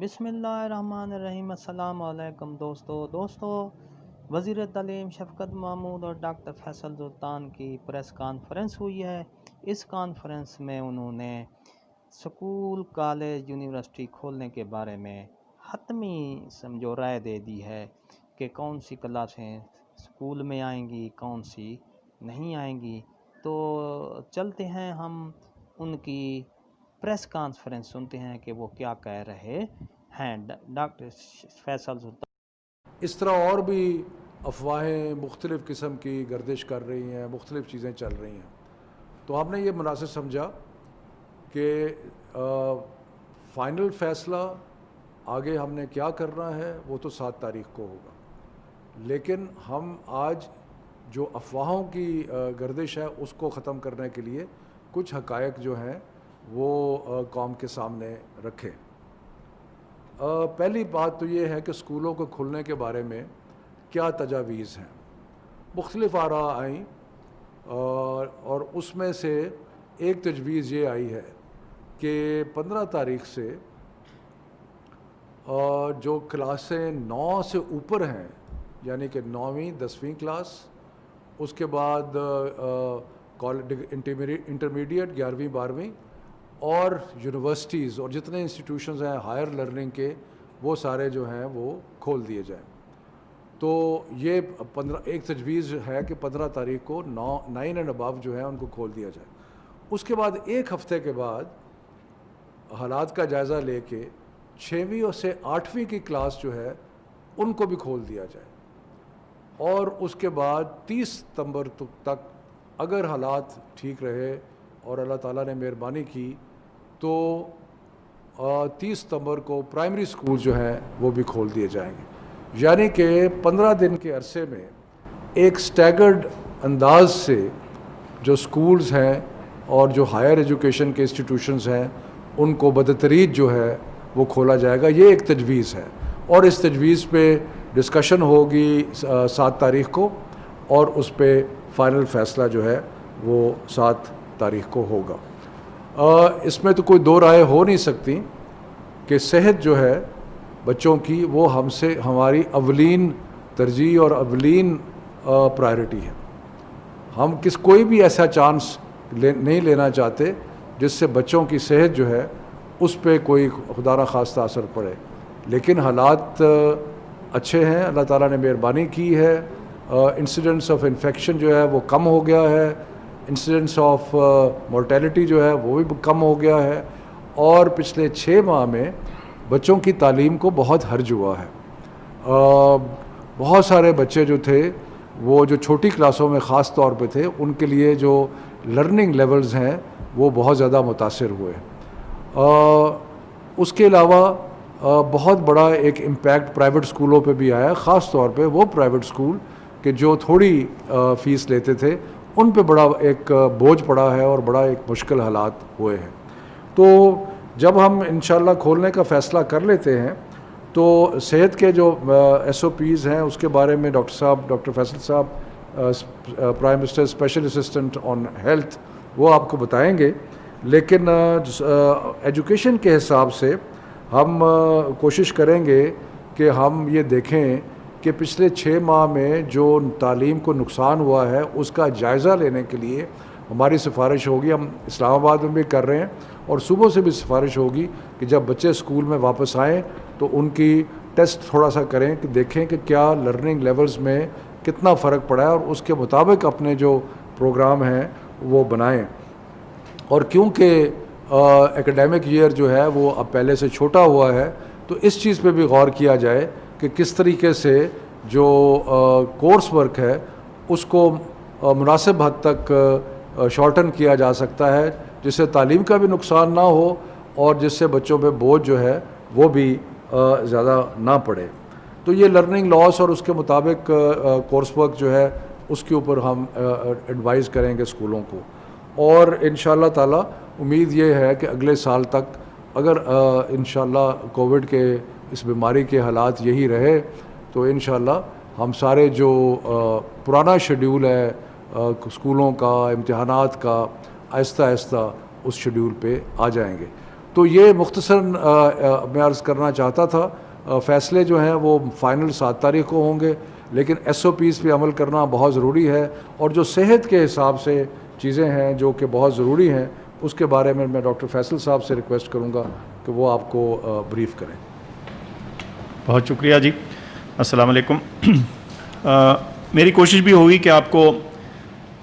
بسم اللہ الرحمن الرحیم۔ السلام علیکم دوستو وزیر تعلیم شفقت محمود اور ڈاکٹر فیصل سلطان کی پریس کانفرنس ہوئی ہے۔ اس کانفرنس میں انہوں نے سکول، کالج، یونیورسٹی کھولنے کے بارے میں حتمی سمجھو رائے دے دی ہے کہ کون سی کلاسیں سکول میں آئیں گی، کون سی نہیں آئیں گی۔ تو چلتے ہیں ہم ان کی پریس کانفرنس سنتے ہیں کہ وہ کیا کہہ رہے ہیں۔ ڈاکٹر فیصل سلطان۔ اس طرح اور بھی افواہیں مختلف قسم کی گردش کر رہی ہیں، مختلف چیزیں چل رہی ہیں، تو ہم نے یہ مناسب سمجھا کہ فائنل فیصلہ آگے ہم نے کیا کرنا ہے وہ تو 7 تاریخ کو ہوگا، لیکن ہم آج جو افواہوں کی گردش ہے اس کو ختم کرنے کے لیے کچھ حقائق جو ہیں وہ قوم کے سامنے رکھیں۔ پہلی بات تو یہ ہے کہ اسکولوں کو کھلنے کے بارے میں کیا تجاویز ہیں۔ مختلف آراء آئیں اور اس میں سے ایک تجویز یہ آئی ہے کہ 15 تاریخ سے جو کلاسیں 9 سے اوپر ہیں، یعنی کہ 9ویں 10ویں کلاس، اس کے بعد انٹرمیڈیٹ 11ویں 12ویں اور یونیورسٹیز اور جتنے انسٹیٹیوشنز ہیں ہائر لرننگ کے، وہ سارے جو ہیں وہ کھول دیے جائیں۔ تو یہ ایک تجویز ہے کہ 15 تاریخ کو 9 اینڈ ابو جو ہیں ان کو کھول دیا جائے۔ اس کے بعد ایک ہفتے کے بعد حالات کا جائزہ لے کے 6ویں سے 8ویں کی کلاس جو ہے ان کو بھی کھول دیا جائے، اور اس کے بعد 30 ستمبر تک اگر حالات ٹھیک رہے اور اللہ تعالیٰ نے مہربانی کی تو 30 ستمبر کو پرائمری سکول جو ہیں وہ بھی کھول دیے جائیں گے۔ یعنی کہ 15 دن کے عرصے میں ایک سٹیگرڈ انداز سے جو سکولز ہیں اور جو ہائر ایجوکیشن کے انسٹیٹیوشنز ہیں ان کو بتدریج جو ہے وہ کھولا جائے گا۔ یہ ایک تجویز ہے، اور اس تجویز پہ ڈسکشن ہوگی 7 تاریخ کو، اور اس پہ فائنل فیصلہ جو ہے وہ 7 تاریخ کو ہوگا۔ اس میں تو کوئی دو رائے ہو نہیں سکتی کہ صحت جو ہے بچوں کی وہ ہماری اولین ترجیح اور اولین پرائرٹی ہے۔ ہم کوئی بھی ایسا چانس نہیں لینا چاہتے جس سے بچوں کی صحت جو ہے اس پہ کوئی خدا نخواستہ اثر پڑے، لیکن حالات اچھے ہیں، اللہ تعالیٰ نے مہربانی کی ہے۔ انسیڈنٹس آف انفیکشن جو ہے وہ کم ہو گیا ہے، انسیڈنٹس آف مورٹیلٹی جو ہے وہ بھی کم ہو گیا ہے، اور پچھلے 6 ماہ میں بچوں کی تعلیم کو بہت حرج ہوا ہے۔ بہت سارے بچے جو تھے وہ جو چھوٹی کلاسوں میں خاص طور پہ تھے، ان کے لیے جو لرننگ لیولز ہیں وہ بہت زیادہ متاثر ہوئے۔ اس کے علاوہ بہت بڑا ایک امپیکٹ پرائیویٹ اسکولوں پہ بھی آیا، خاص طور پہ وہ پرائیویٹ اسکول کہ جو تھوڑی فیس لیتے تھے ان پہ بڑا ایک بوجھ پڑا ہے اور بڑا ایک مشکل حالات ہوئے ہیں۔ تو جب ہم انشاءاللہ کھولنے کا فیصلہ کر لیتے ہیں تو صحت کے جو SOPs ہیں اس کے بارے میں ڈاکٹر فیصل صاحب prime minister special assistant on health وہ آپ کو بتائیں گے، لیکن ایجوکیشن کے حساب سے ہم کوشش کریں گے کہ ہم یہ دیکھیں کہ پچھلے 6 ماہ میں جو تعلیم کو نقصان ہوا ہے اس کا جائزہ لینے کے لیے ہماری سفارش ہوگی، ہم اسلام آباد میں بھی کر رہے ہیں، اور صوبوں سے بھی سفارش ہوگی کہ جب بچے اسکول میں واپس آئیں تو ان کی ٹیسٹ تھوڑا سا کریں کہ دیکھیں کہ کیا لرننگ لیولز میں کتنا فرق پڑا ہے، اور اس کے مطابق اپنے جو پروگرام ہیں وہ بنائیں۔ اور کیونکہ ایکڈیمک ایئر جو ہے وہ اب پہلے سے چھوٹا ہوا ہے تو اس چیز پہ بھی غور کیا جائے کہ کس طریقے سے جو کورس ورک ہے اس کو مناسب حد تک شارٹن کیا جا سکتا ہے، جس سے تعلیم کا بھی نقصان نہ ہو اور جس سے بچوں پہ بوجھ جو ہے وہ بھی زیادہ نہ پڑے۔ تو یہ لرننگ لاس اور اس کے مطابق کورس ورک جو ہے اس کے اوپر ہم ایڈوائز کریں گے اسکولوں کو، اور انشاءاللہ تعالی امید یہ ہے کہ اگلے سال تک اگر انشاءاللہ کووڈ کے اس بیماری کے حالات یہی رہے تو انشاءاللہ ہم سارے جو پرانا شیڈیول ہے اسکولوں کا، امتحانات کا، آہستہ آہستہ اس شیڈیول پہ آ جائیں گے۔ تو یہ مختصراً میں عرض کرنا چاہتا تھا. فیصلے جو ہیں وہ فائنل 7 تاریخ کو ہوں گے، لیکن SOPs پہ عمل کرنا بہت ضروری ہے، اور جو صحت کے حساب سے چیزیں ہیں جو کہ بہت ضروری ہیں اس کے بارے میں ڈاکٹر فیصل صاحب سے ریکویسٹ کروں گا کہ وہ آپ کو بریف کریں. بہت شکریہ جی. السلام علیکم. میری کوشش بھی ہوگی کہ آپ کو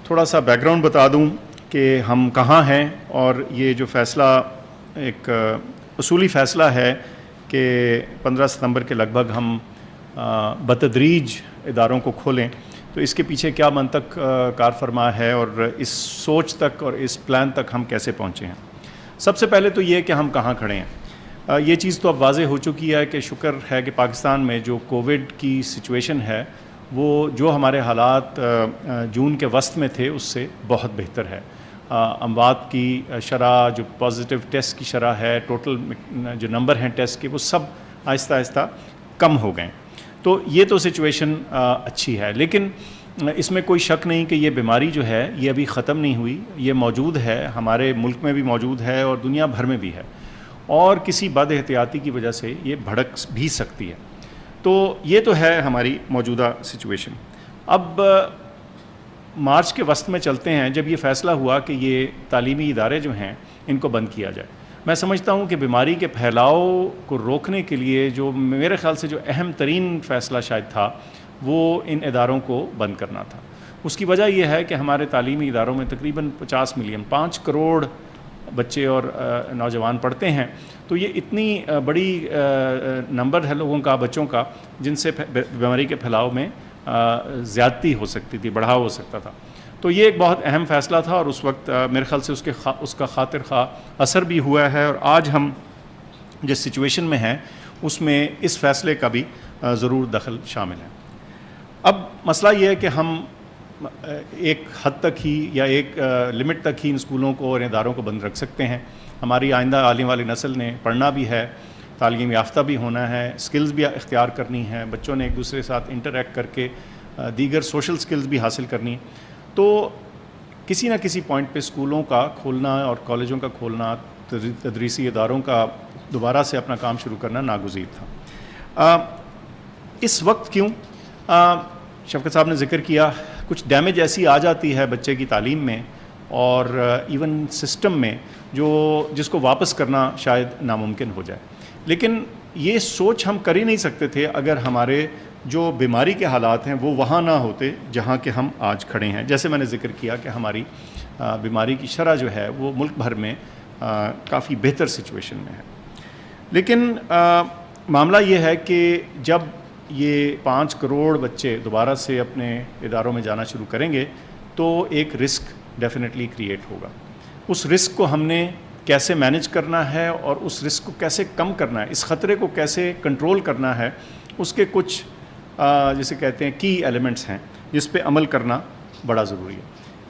تھوڑا سا بیک گراؤنڈ بتا دوں کہ ہم کہاں ہیں، اور یہ جو فیصلہ ایک اصولی فیصلہ ہے کہ 15 ستمبر کے لگ بھگ ہم بتدریج اداروں کو کھولیں، تو اس کے پیچھے کیا منطق کار فرما ہے اور اس سوچ تک اور اس پلان تک ہم کیسے پہنچے ہیں. سب سے پہلے تو یہ کہ ہم کہاں کھڑے ہیں. یہ چیز تو اب واضح ہو چکی ہے کہ شکر ہے کہ پاکستان میں جو کووڈ کی سچویشن ہے وہ جو ہمارے حالات جون کے وسط میں تھے اس سے بہت بہتر ہے. اموات کی شرح، جو پازیٹیو ٹیسٹ کی شرح ہے، ٹوٹل جو نمبر ہیں ٹیسٹ کے، وہ سب آہستہ آہستہ کم ہو گئے. تو یہ تو سچویشن اچھی ہے، لیکن اس میں کوئی شک نہیں کہ یہ بیماری جو ہے یہ ابھی ختم نہیں ہوئی. یہ موجود ہے، ہمارے ملک میں بھی موجود ہے اور دنیا بھر میں بھی ہے، اور کسی بد احتیاطی کی وجہ سے یہ بھڑک بھی سکتی ہے. تو یہ تو ہے ہماری موجودہ سچویشن. اب مارچ کے وسط میں چلتے ہیں جب یہ فیصلہ ہوا کہ یہ تعلیمی ادارے جو ہیں ان کو بند کیا جائے. میں سمجھتا ہوں کہ بیماری کے پھیلاؤ کو روکنے کے لیے جو میرے خیال سے جو اہم ترین فیصلہ شاید تھا وہ ان اداروں کو بند کرنا تھا. اس کی وجہ یہ ہے کہ ہمارے تعلیمی اداروں میں تقریباً 50 ملین 5 کروڑ بچے اور نوجوان پڑھتے ہیں. تو یہ اتنی بڑی نمبر ہے لوگوں کا، بچوں کا، جن سے بیماری کے پھیلاؤ میں زیادتی ہو سکتی تھی، بڑھاؤ ہو سکتا تھا. تو یہ ایک بہت اہم فیصلہ تھا، اور اس وقت میرے خیال سے اس کا خاطر خواہ اثر بھی ہوا ہے. اور آج ہم جس سچویشن میں ہیں اس میں اس فیصلے کا بھی ضرور دخل شامل ہے. اب مسئلہ یہ ہے کہ ہم ایک حد تک ہی یا ایک لمٹ تک ہی ان اسکولوں کو اور اداروں کو بند رکھ سکتے ہیں. ہماری آئندہ آنے والی نسل نے پڑھنا بھی ہے، تعلیم یافتہ بھی ہونا ہے، سکلز بھی اختیار کرنی ہیں، بچوں نے ایک دوسرے کے ساتھ انٹریکٹ کر کے دیگر سوشل سکلز بھی حاصل کرنی. تو کسی نہ کسی پوائنٹ پہ اسکولوں کا کھولنا اور کالجوں کا کھولنا، تدریسی اداروں کا دوبارہ سے اپنا کام شروع کرنا ناگزیر تھا. اس وقت کیوں؟ شفقت صاحب نے ذکر کیا کچھ ڈیمیج ایسی آ جاتی ہے بچے کی تعلیم میں اور ایون سسٹم میں جس کو واپس کرنا شاید ناممکن ہو جائے. لیکن یہ سوچ ہم کر ہی نہیں سکتے تھے اگر ہمارے جو بیماری کے حالات ہیں وہ وہاں نہ ہوتے جہاں کہ ہم آج کھڑے ہیں. جیسے میں نے ذکر کیا کہ ہماری بیماری کی شرح جو ہے وہ ملک بھر میں کافی بہتر سچویشن میں ہے. لیکن معاملہ یہ ہے کہ جب یہ 5 کروڑ بچے دوبارہ سے اپنے اداروں میں جانا شروع کریں گے تو ایک رسک ڈیفینیٹلی کریٹ ہوگا. اس رسک کو ہم نے کیسے مینیج کرنا ہے اور اس رسک کو کیسے کم کرنا ہے، اس خطرے کو کیسے کنٹرول کرنا ہے، اس کے کچھ جسے کہتے ہیں کی ایلیمنٹس ہیں جس پہ عمل کرنا بڑا ضروری ہے.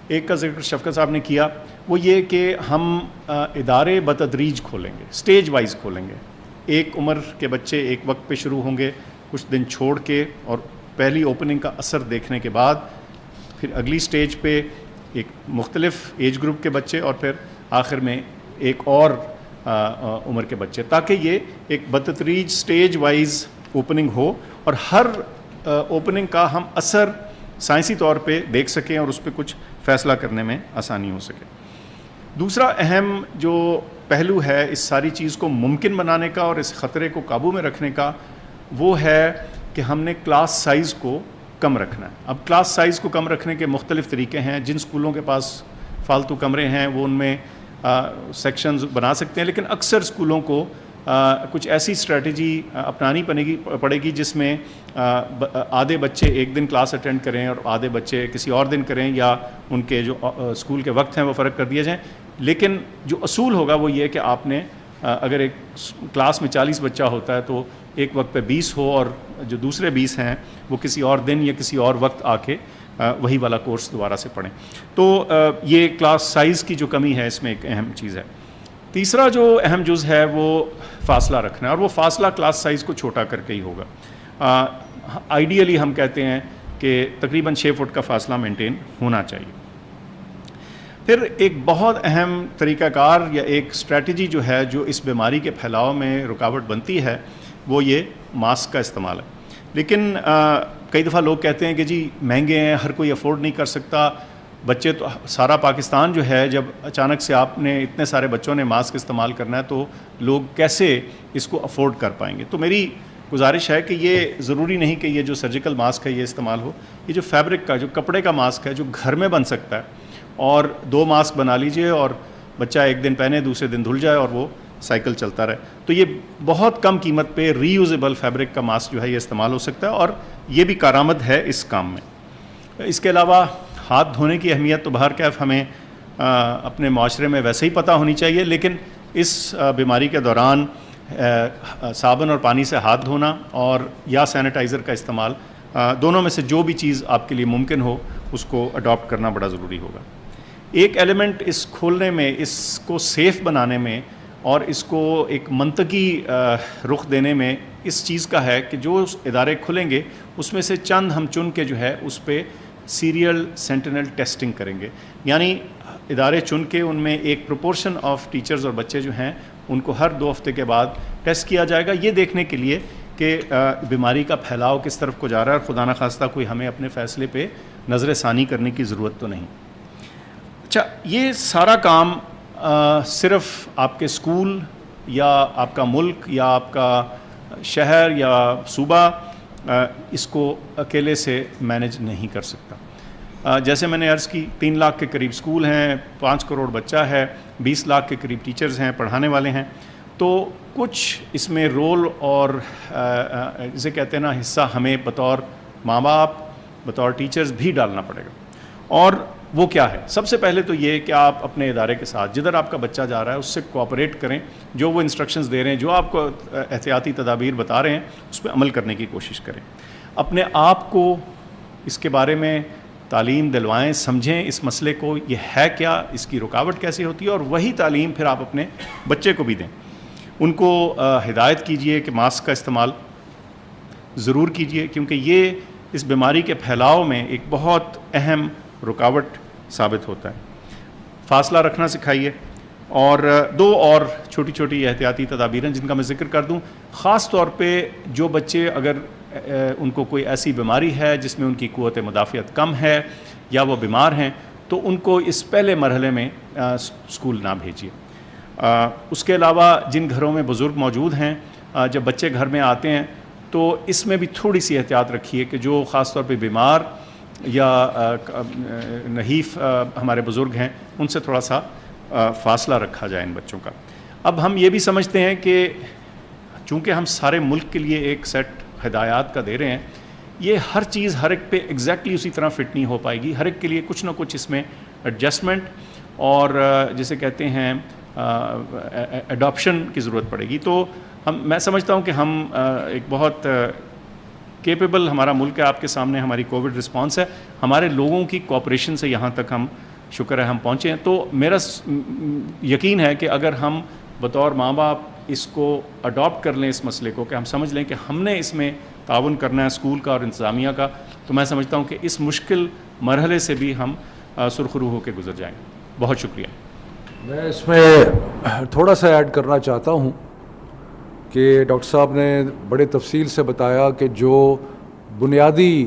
ایک کا ذکر شفقت صاحب نے کیا، وہ یہ کہ ہم ادارے بتدریج کھولیں گے، سٹیج وائز کھولیں گے. ایک عمر کے بچے ایک وقت پہ شروع ہوں گے، کچھ دن چھوڑ کے، اور پہلی اوپننگ کا اثر دیکھنے کے بعد پھر اگلی سٹیج پہ ایک مختلف ایج گروپ کے بچے، اور پھر آخر میں ایک اور عمر کے بچے، تاکہ یہ ایک بتدریج سٹیج وائز اوپننگ ہو اور ہر اوپننگ کا ہم اثر سائنسی طور پہ دیکھ سکیں اور اس پہ کچھ فیصلہ کرنے میں آسانی ہو سکے. دوسرا اہم جو پہلو ہے اس ساری چیز کو ممکن بنانے کا اور اس خطرے کو قابو میں رکھنے کا، وہ ہے کہ ہم نے کلاس سائز کو کم رکھنا ہے. اب کلاس سائز کو کم رکھنے کے مختلف طریقے ہیں. جن اسکولوں کے پاس فالتو کمرے ہیں وہ ان میں سیکشنز بنا سکتے ہیں، لیکن اکثر اسکولوں کو کچھ ایسی اسٹریٹجی اپنانی پڑے گی جس میں آدھے بچے ایک دن کلاس اٹینڈ کریں اور آدھے بچے کسی اور دن کریں، یا ان کے جو اسکول کے وقت ہیں وہ فرق کر دیے جائیں. لیکن جو اصول ہوگا وہ یہ کہ آپ نے اگر ایک کلاس میں 40 بچہ ہوتا ہے تو ایک وقت پہ 20 ہو، اور جو دوسرے 20 ہیں وہ کسی اور دن یا کسی اور وقت آ کے وہی والا کورس دوبارہ سے پڑھیں. تو یہ کلاس سائز کی جو کمی ہے اس میں ایک اہم چیز ہے. تیسرا جو اہم جز ہے وہ فاصلہ رکھنا ہے، اور وہ فاصلہ کلاس سائز کو چھوٹا کر کے ہی ہوگا. آئیڈیلی ہم کہتے ہیں کہ تقریباً 6 فٹ کا فاصلہ مینٹین ہونا چاہیے. پھر ایک بہت اہم طریقہ کار یا ایک اسٹریٹجی جو ہے جو اس بیماری کے پھیلاؤ میں رکاوٹ بنتی ہے وہ یہ ماسک کا استعمال ہے. لیکن کئی دفعہ لوگ کہتے ہیں کہ جی مہنگے ہیں, ہر کوئی افورڈ نہیں کر سکتا. بچے تو سارا پاکستان جو ہے, جب اچانک سے آپ نے اتنے سارے بچوں نے ماسک استعمال کرنا ہے تو لوگ کیسے اس کو افورڈ کر پائیں گے؟ تو میری گزارش ہے کہ یہ ضروری نہیں کہ یہ جو سرجیکل ماسک ہے یہ استعمال ہو. یہ جو فیبرک کا, جو کپڑے کا ماسک ہے جو گھر میں بن سکتا ہے, اور 2 ماسک بنا لیجئے اور بچہ ایک دن پہنے دوسرے دن دھل جائے اور وہ سائیکل چلتا رہے. تو یہ بہت کم قیمت پہ ری یوزیبل فیبرک کا ماسک جو ہے یہ استعمال ہو سکتا ہے, اور یہ بھی کارآمد ہے اس کام میں. اس کے علاوہ ہاتھ دھونے کی اہمیت تو بہرکیف ہمیں اپنے معاشرے میں ویسے ہی پتہ ہونی چاہیے, لیکن اس بیماری کے دوران صابن اور پانی سے ہاتھ دھونا اور یا سینیٹائزر کا استعمال, دونوں میں سے جو بھی چیز آپ کے لیے ممکن ہو اس کو اڈاپٹ کرنا بڑا ضروری ہوگا. ایک ایلیمنٹ اس کھولنے میں, اس کو سیف بنانے میں اور اس کو ایک منطقی رخ دینے میں اس چیز کا ہے کہ جو ادارے کھلیں گے اس میں سے چند ہم چن کے جو ہے اس پہ سیریل سینٹینل ٹیسٹنگ کریں گے. یعنی ادارے چن کے ان میں ایک پروپورشن آف ٹیچرز اور بچے جو ہیں ان کو ہر 2 ہفتے کے بعد ٹیسٹ کیا جائے گا, یہ دیکھنے کے لیے کہ بیماری کا پھیلاؤ کس طرف کو جا رہا ہے, اور خدا نخواستہ کوئی ہمیں اپنے فیصلے پہ نظر ثانی کرنے کی ضرورت تو نہیں. اچھا, یہ سارا کام صرف آپ کے اسکول یا آپ کا ملک یا آپ کا شہر یا صوبہ اس کو اکیلے سے مینج نہیں کر سکتا. جیسے میں نے عرض کی 3 لاکھ کے قریب اسکول ہیں, 5 کروڑ بچہ ہے, 20 لاکھ کے قریب ٹیچرز ہیں, پڑھانے والے ہیں. تو کچھ اس میں رول اور جسے کہتے ہیں نا حصہ ہمیں بطور ماں باپ, بطور ٹیچرز بھی ڈالنا پڑے گا. اور وہ کیا ہے؟ سب سے پہلے تو یہ کہ آپ اپنے ادارے کے ساتھ جدھر آپ کا بچہ جا رہا ہے اس سے کوآپریٹ کریں, جو وہ انسٹرکشنز دے رہے ہیں, جو آپ کو احتیاطی تدابیر بتا رہے ہیں اس پہ عمل کرنے کی کوشش کریں. اپنے آپ کو اس کے بارے میں تعلیم دلوائیں, سمجھیں اس مسئلے کو, یہ ہے کیا, اس کی رکاوٹ کیسے ہوتی ہے, اور وہی تعلیم پھر آپ اپنے بچے کو بھی دیں. ان کو ہدایت کیجئے کہ ماسک کا استعمال ضرور کیجئے, کیونکہ یہ اس بیماری کے پھیلاؤ میں ایک بہت اہم رکاوٹ ثابت ہوتا ہے. فاصلہ رکھنا سکھائیے, اور 2 اور چھوٹی چھوٹی احتیاطی تدابیر جن کا میں ذکر کر دوں. خاص طور پہ جو بچے اگر ان کو کوئی ایسی بیماری ہے جس میں ان کی قوت مدافعت کم ہے یا وہ بیمار ہیں, تو ان کو اس پہلے مرحلے میں اسکول نہ بھیجیے. اس کے علاوہ جن گھروں میں بزرگ موجود ہیں, جب بچے گھر میں آتے ہیں تو اس میں بھی تھوڑی سی احتیاط رکھیے کہ جو خاص طور پہ بیمار یا نحیف ہمارے بزرگ ہیں ان سے تھوڑا سا فاصلہ رکھا جائے ان بچوں کا. اب ہم یہ بھی سمجھتے ہیں کہ چونکہ ہم سارے ملک کے لیے ایک سیٹ ہدایات کا دے رہے ہیں, یہ ہر چیز ہر ایک پہ ایگزیکٹلی اسی طرح فٹ نہیں ہو پائے گی. ہر ایک کے لیے کچھ نہ کچھ اس میں ایڈجسٹمنٹ اور جسے کہتے ہیں ایڈاپشن کی ضرورت پڑے گی. تو میں سمجھتا ہوں کہ ہم ایک بہت کیپیبل ہمارا ملک ہے, آپ کے سامنے ہماری کووڈ رسپانس ہے, ہمارے لوگوں کی کوآپریشن سے یہاں تک ہم شکر ہے ہم پہنچے ہیں. تو میرا یقین ہے کہ اگر ہم بطور ماں باپ اس کو اڈاپٹ کر لیں اس مسئلے کو, کہ ہم سمجھ لیں کہ ہم نے اس میں تعاون کرنا ہے اسکول کا اور انتظامیہ کا, تو میں سمجھتا ہوں کہ اس مشکل مرحلے سے بھی ہم سرخرو ہو کے گزر جائیں گے. بہت شکریہ. میں اس میں تھوڑا سا ایڈ کرنا چاہتا ہوں کہ ڈاکٹر صاحب نے بڑے تفصیل سے بتایا کہ جو بنیادی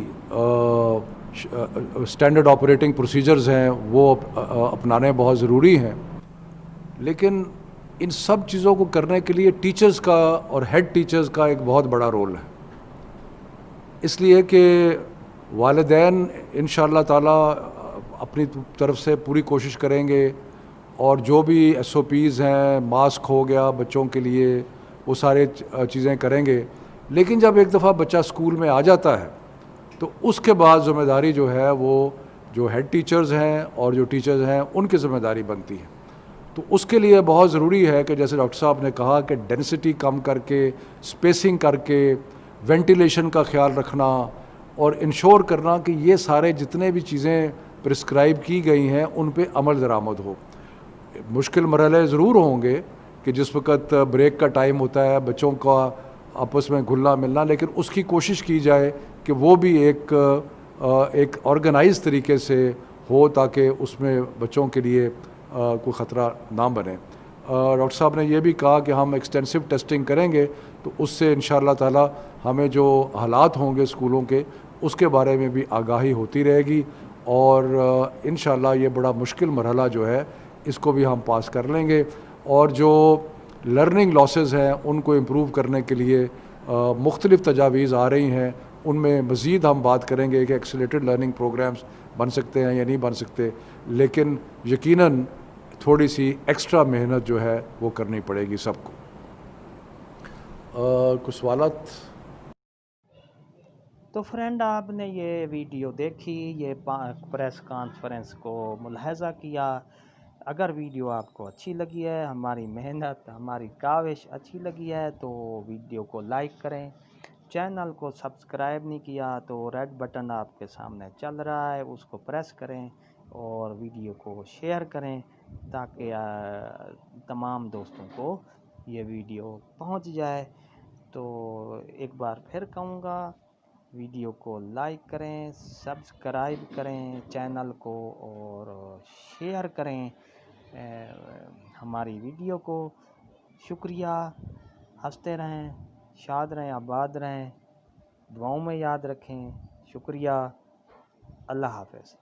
اسٹینڈرڈ آپریٹنگ پروسیجرز ہیں وہ اپنانے بہت ضروری ہیں, لیکن ان سب چیزوں کو کرنے کے لیے ٹیچرز کا اور ہیڈ ٹیچرز کا ایک بہت بڑا رول ہے. اس لیے کہ والدین انشاءاللہ تعالی اپنی طرف سے پوری کوشش کریں گے, اور جو بھی SOPs ہیں, ماسک ہو گیا بچوں کے لیے, وہ سارے چیزیں کریں گے. لیکن جب ایک دفعہ بچہ اسکول میں آ جاتا ہے تو اس کے بعد ذمہ داری جو ہے وہ جو ہیڈ ٹیچرز ہیں اور جو ٹیچرز ہیں ان کی ذمہ داری بنتی ہے. تو اس کے لیے بہت ضروری ہے کہ جیسے ڈاکٹر صاحب نے کہا کہ ڈینسٹی کم کر کے, اسپیسنگ کر کے, وینٹیلیشن کا خیال رکھنا اور انشور کرنا کہ یہ سارے جتنے بھی چیزیں پرسکرائب کی گئی ہیں ان پہ عمل درآمد ہو. مشکل مرحلے ضرور ہوں گے کہ جس وقت بریک کا ٹائم ہوتا ہے بچوں کا آپس میں گھلنا ملنا, لیکن اس کی کوشش کی جائے کہ وہ بھی ایک آرگنائز طریقے سے ہو تاکہ اس میں بچوں کے لیے کوئی خطرہ نہ بنے. ڈاکٹر صاحب نے یہ بھی کہا کہ ہم ایکسٹینسو ٹیسٹنگ کریں گے تو اس سے انشاءاللہ تعالی ہمیں جو حالات ہوں گے اسکولوں کے اس کے بارے میں بھی آگاہی ہوتی رہے گی، اور انشاءاللہ یہ بڑا مشکل مرحلہ جو ہے اس کو بھی ہم پاس کر لیں گے. اور جو لرننگ لاسز ہیں ان کو امپروو کرنے کے لیے مختلف تجاویز آ رہی ہیں، ان میں مزید ہم بات کریں گے کہ ایکسیلیٹڈ لرننگ پروگرامز بن سکتے ہیں یا نہیں بن سکتے، لیکن یقیناً تھوڑی سی ایکسٹرا محنت جو ہے وہ کرنی پڑے گی سب کو. کچھ سوالات؟ تو فرینڈ، آپ نے یہ ویڈیو دیکھی، یہ پریس کانفرنس کو ملاحظہ کیا. اگر ویڈیو آپ کو اچھی لگی ہے، ہماری محنت، ہماری کاوش اچھی لگی ہے تو ویڈیو کو لائک کریں. چینل کو سبسکرائب نہیں کیا تو ریڈ بٹن آپ کے سامنے چل رہا ہے، اس کو پریس کریں اور ویڈیو کو شیئر کریں تاکہ تمام دوستوں کو یہ ویڈیو پہنچ جائے. تو ایک بار پھر کہوں گا، ویڈیو کو لائک کریں، سبسکرائب کریں چینل کو اور شیئر کریں ہماری ویڈیو کو. شکریہ. ہنستے رہیں، شاد رہیں، آباد رہیں، دعاؤں میں یاد رکھیں. شکریہ. اللہ حافظ.